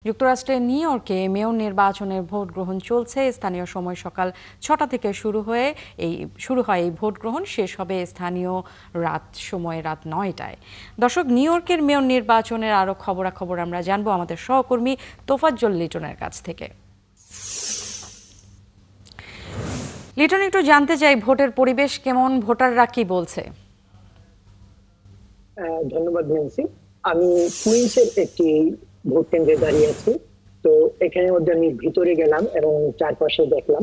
যুক্তরাষ্ট্রের নিউ ইয়র্কে মেয়র নির্বাচনের ভোট গ্রহণ চলছে। স্থানীয় সময় সকাল 6টা থেকে শুরু হয় এই ভোট গ্রহণ, শেষ হবে স্থানীয় রাত 9টায়। দর্শক, নিউ ইয়র্কের মেয়র নির্বাচনের আরো খবরাখবর আমরা জানবো আমাদের সহকর্মী তোফাজ্জল লিটনের কাছ থেকে। লিটন, একটু জানতে চাই ভোটের পরিবেশ কেমন, ভোটাররা কি বলছে? ধন্যবাদ ন্যান্সি। আমি কুইন্সের একটি ভোট কেন্দ্রে দাঁড়িয়ে আছি। তো এখানের মধ্যে আমি ভিতরে গেলাম এবং চারপাশে দেখলাম।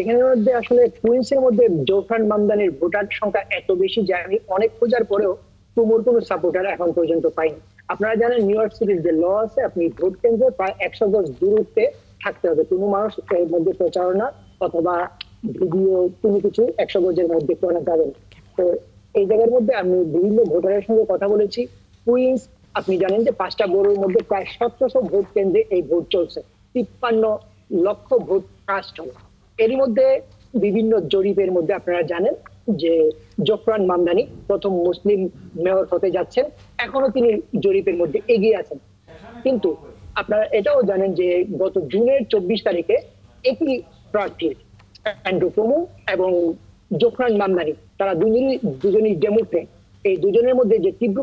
এখানের মধ্যে আসলে কুইন্সের মধ্যে জোফরান মামদানির ভোটার সংখ্যা এত বেশি যে আমি অনেক খোঁজার পরেও তুমুল কোনো সাপোর্টার এখন পর্যন্ত পাইনি। আপনারা জানেন নিউ ইয়র্ক সিটির যে ল আছে, আপনি ভোট কেন্দ্রে প্রায় 100 গজ দূরত্বে থাকতে হবে। কোনো মানুষ এর মধ্যে প্রচারণা অথবা ভিডিও কোনো কিছু 100 গজের মধ্যে করা যাবে না। তো এই জায়গার মধ্যে আমি বিভিন্ন ভোটারের সঙ্গে কথা বলেছি। কুইন্স, আপনি জানেন যে 5টা বড়োর মধ্যে প্রায় 1700 ভোট কেন্দ্রে এই ভোট চলছে। 53 লক্ষ ভোট কাস্ট হবে। এরই মধ্যে বিভিন্ন জরিপের মধ্যে আপনারা জানেন যে জোফরান মামদানি প্রথম মুসলিম মেয়র হতে যাচ্ছেন। এখনো তিনি জরিপের মধ্যে এগিয়ে আছেন। কিন্তু আপনারা এটাও জানেন যে গত জুনের 24 তারিখে একই প্রার্থী অ্যান্ড্রু কুমু এবং জোফরান মামদানি, তারা দুজনই ডেমোক্রেট। এই দুজনের মধ্যে যে তীব্র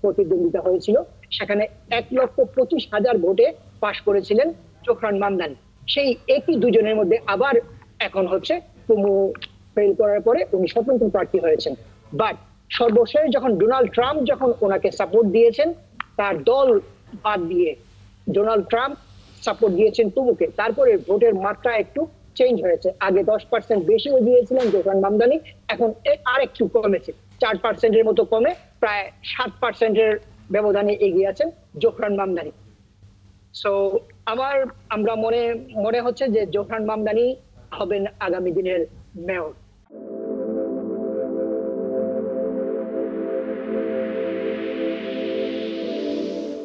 প্রতিদ্বন্দ্বিতা হয়েছিল, সেখানে 1,25,000 ভোটে পাশ করেছিলেন জোফরান মামদানি। সেই একই দুজনের মধ্যে আবার এখন হচ্ছে কুমু ফেল করার পরে উনি স্বতন্ত্র প্রার্থী হয়েছেন। বাট সর্বশেষ যখন ডোনাল্ড ট্রাম্প যখন ওনাকে সাপোর্ট দিয়েছেন, তার দল বাদ দিয়ে ডোনাল্ড ট্রাম্প সাপোর্ট দিয়েছেন তুমুকে, তারপরে ভোটের মাত্রা একটু চেঞ্জ হয়েছে। আগে 10% বেশি দিয়েছিলেন জোফরান মামদানি, এখন আর একটু কমেছে, 4%-এর মতো কমে প্রায় 7%-এর ব্যবধানে এগিয়ে আছেন জোফরান মামদানি। সো আমরা মনে হচ্ছে যে জোফরান মামদানি হবেন আগামী দিনের মেয়র।